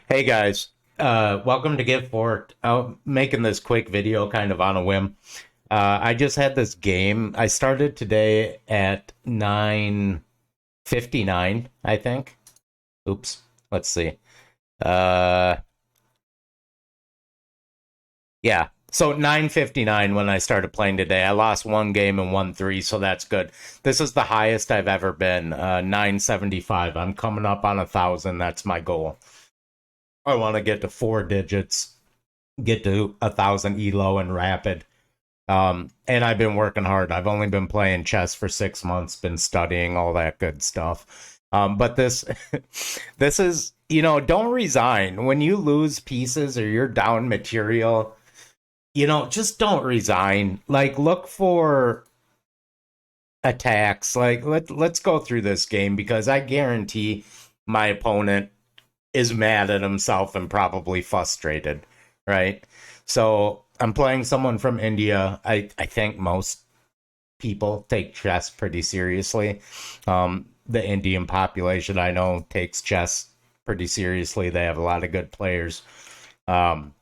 Hey guys, welcome to Give Fork. I'm making this quick video kind of on a whim. I just had this game. I started today at 9:59, I think. Oops, let's see. Uh, yeah, so 9:59 when I started playing today. I lost one game and won three, so that's good. This is the highest I've ever been. 975. I'm coming up on 1,000. That's my goal. I want to get to four digits, get to 1,000 elo and rapid. And I've been working hard. I've only been playing chess for 6 months, been studying all that good stuff. But this, this is, don't resign when you lose pieces or you're down material. Just don't resign. Like, look for attacks. Like, let's go through this game because I guarantee my opponent is mad at himself and probably frustrated, right? So I'm playing someone from India. I think most people take chess pretty seriously. The Indian population I know takes chess pretty seriously. They have a lot of good players. Um,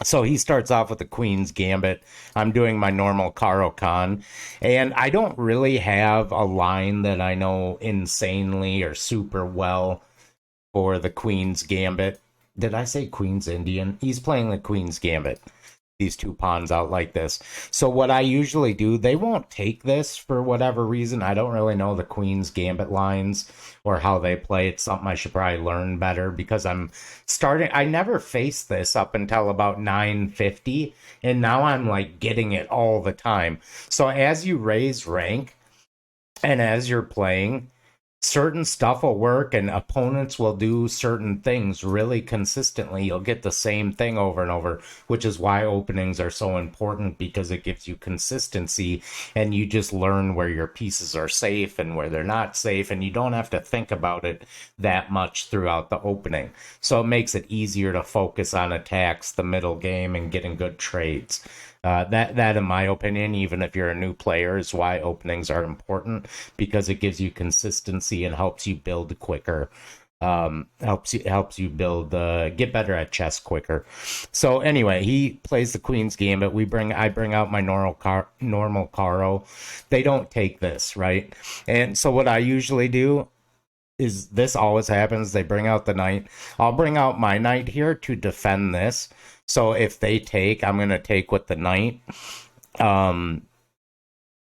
so he starts off with the Queen's Gambit. I'm doing my normal Caro Kann, and I don't really have a line that I know insanely or super well for the Queen's Gambit. Did I say Queen's Indian? He's playing the Queen's Gambit. These two pawns out like this. So what I usually do, they won't take this for whatever reason. I don't really know the Queen's Gambit lines or how they play. It's something I should probably learn better because I'm starting. I never faced this up until about 950, and now I'm like getting it all the time. So as you raise rank and as you're playing, certain stuff will work and opponents will do certain things really consistently. You'll get the same thing over and over, which is why openings are so important because it gives you consistency and you just learn where your pieces are safe and where they're not safe, and you don't have to think about it that much throughout the opening. So it makes it easier to focus on attacks, the middle game, and getting good trades. That, in my opinion, even if you're a new player, is why openings are important because it gives you consistency and helps you build quicker. Helps you build get better at chess quicker. So anyway, he plays the Queen's Gambit. I bring out my normal Caro. They don't take this, right? And so what I usually do is this always happens. They bring out the knight. I'll bring out my knight here to defend this. So if they take, I'm gonna take with the knight. Um,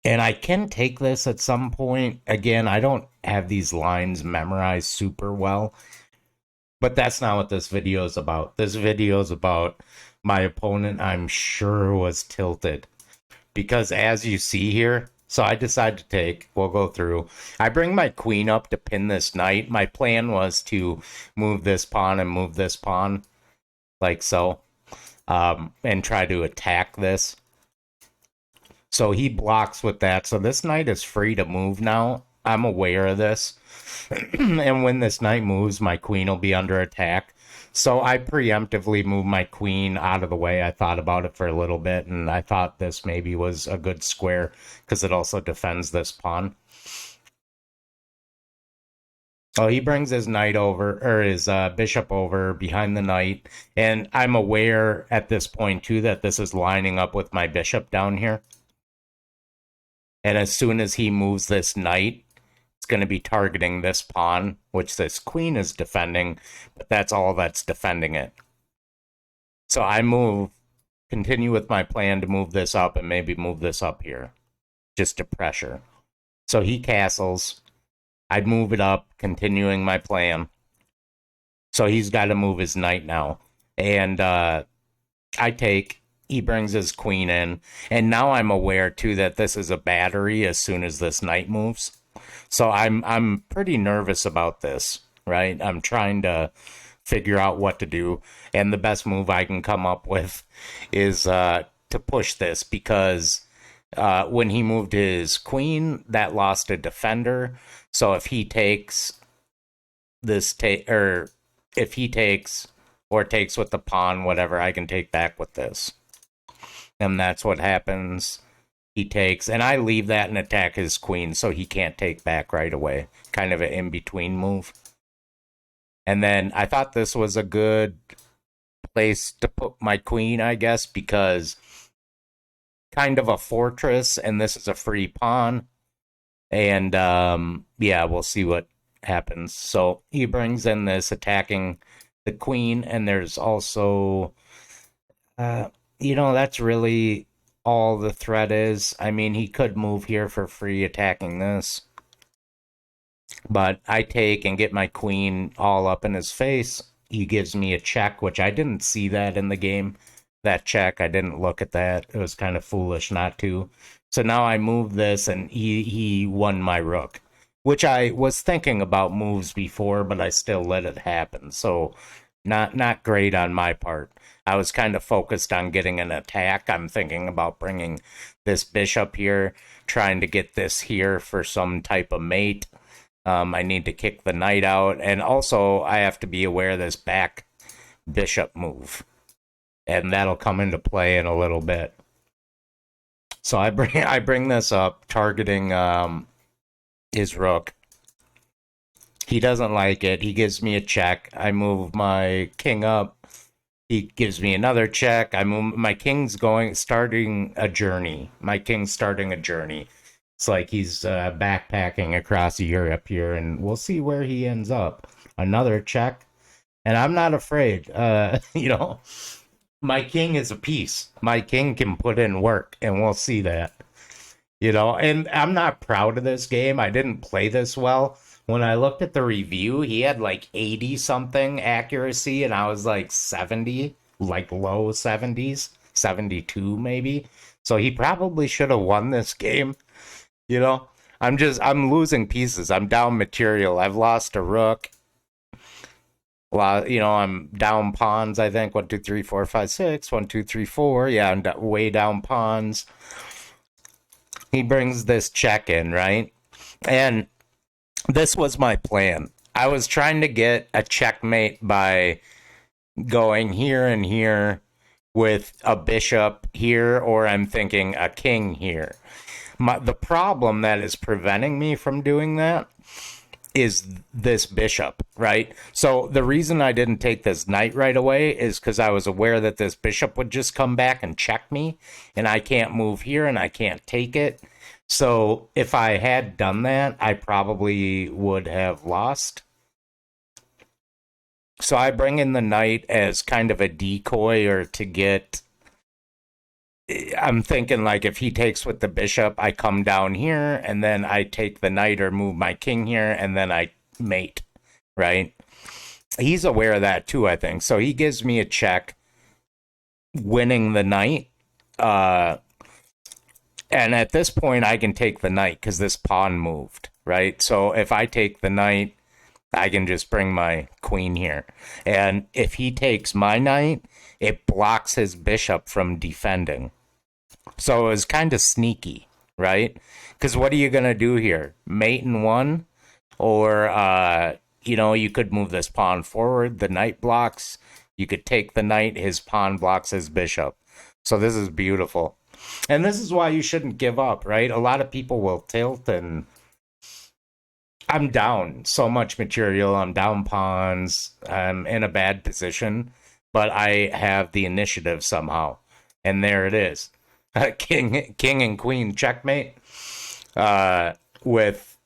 and I can take this at some point. Again, I don't have these lines memorized super well, but that's not what this video is about. This video is about my opponent, I'm sure, was tilted. Because as you see here, so I decide to take, we'll go through. I bring my queen up to pin this knight. My plan was to move this pawn and move this pawn, like so, and try to attack this. So he blocks with that. So this knight is free to move now. I'm aware of this. And when this knight moves, my queen will be under attack. So I preemptively moved my queen out of the way. I thought about it for a little bit, and I thought this maybe was a good square because it also defends this pawn. Oh, he brings his knight over, or his bishop over behind the knight. And I'm aware at this point, too, that this is lining up with my bishop down here. And as soon as he moves this knight, it's going to be targeting this pawn, which this queen is defending, but that's all that's defending it. So I continue with my plan to move this up and maybe move this up here, just to pressure. So he castles. I'd move it up, continuing my plan. So he's got to move his knight now. And I take, he brings his queen in, and now I'm aware too that this is a battery as soon as this knight moves. So I'm pretty nervous about this, right? I'm trying to figure out what to do, and the best move I can come up with is to push this because when he moved his queen, that lost a defender. So if he takes this or if he takes or takes with the pawn, whatever, I can take back with this. And that's what happens. He takes, and I leave that and attack his queen so he can't take back right away. Kind of an in-between move. And then I thought this was a good place to put my queen, I guess, because kind of a fortress, and this is a free pawn. And yeah, we'll see what happens. So he brings in this attacking the queen, and there's also, uh, that's really all the threat is. I mean, he could move here for free attacking this, but I take and get my queen all up in his face. He gives me a check, which I didn't see that in the game. That check, I didn't look at that. It was kind of foolish not to. So now I move this, and he won my rook, which I was thinking about moves before, but I still let it happen. So not great on my part. I was kind of focused on getting an attack. I'm thinking about bringing this bishop here, trying to get this here for some type of mate. I need to kick the knight out, and also I have to be aware of this back bishop move, and that'll come into play in a little bit. So I bring this up, targeting his rook. He doesn't like it. He gives me a check. I move my king up. He gives me another check. I move my king's starting a journey. My king's starting a journey. It's like he's backpacking across Europe here, and we'll see where he ends up. Another check, and I'm not afraid. My king is a piece. My king can put in work, and we'll see that. And I'm not proud of this game. I didn't play this well. When I looked at the review, he had like 80 something accuracy, and I was like 70, like low 70s, 72 maybe. So he probably should have won this game. I'm losing pieces. I'm down material. I've lost a rook. I'm down pawns, I think. 1, 2, 3, 4, 5, 6. 1, 2, 3, 4. Yeah, I'm way down pawns. He brings this check in, right? And this was my plan. I was trying to get a checkmate by going here and here with a bishop here, or I'm thinking a king here. The problem that is preventing me from doing that is this bishop, right? So the reason I didn't take this knight right away is because I was aware that this bishop would just come back and check me, and I can't move here and I can't take it. So if I had done that, I probably would have lost. So I bring in the knight as kind of a decoy, or to get... I'm thinking, like, if he takes with the bishop, I come down here, and then I take the knight or move my king here, and then I mate, right? He's aware of that too, I think. So he gives me a check, winning the knight. And at this point, I can take the knight because this pawn moved, right? So if I take the knight, I can just bring my queen here. And if he takes my knight, it blocks his bishop from defending. So it was kind of sneaky, right? Because what are you going to do here? Mate in one? Or, you could move this pawn forward. The knight blocks. You could take the knight. His pawn blocks his bishop. So this is beautiful. And this is why you shouldn't give up, right? A lot of people will tilt, and I'm down so much material. I'm down pawns. I'm in a bad position, but I have the initiative somehow. And there it is. King and queen checkmate. With,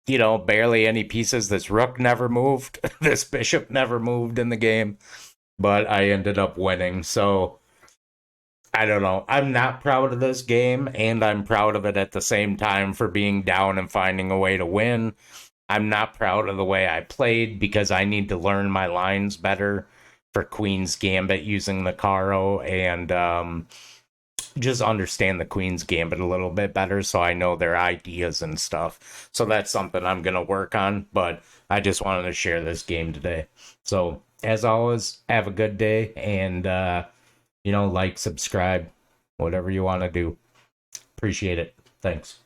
barely any pieces. This rook never moved. This bishop never moved in the game. But I ended up winning. So, I don't know. I'm not proud of this game, and I'm proud of it at the same time for being down and finding a way to win. I'm not proud of the way I played because I need to learn my lines better for Queen's Gambit using the Caro, and just understand the Queen's Gambit a little bit better so I know their ideas and stuff. So that's something I'm going to work on, but I just wanted to share this game today. So, as always, have a good day, and, like, subscribe, whatever you want to do. Appreciate it. Thanks.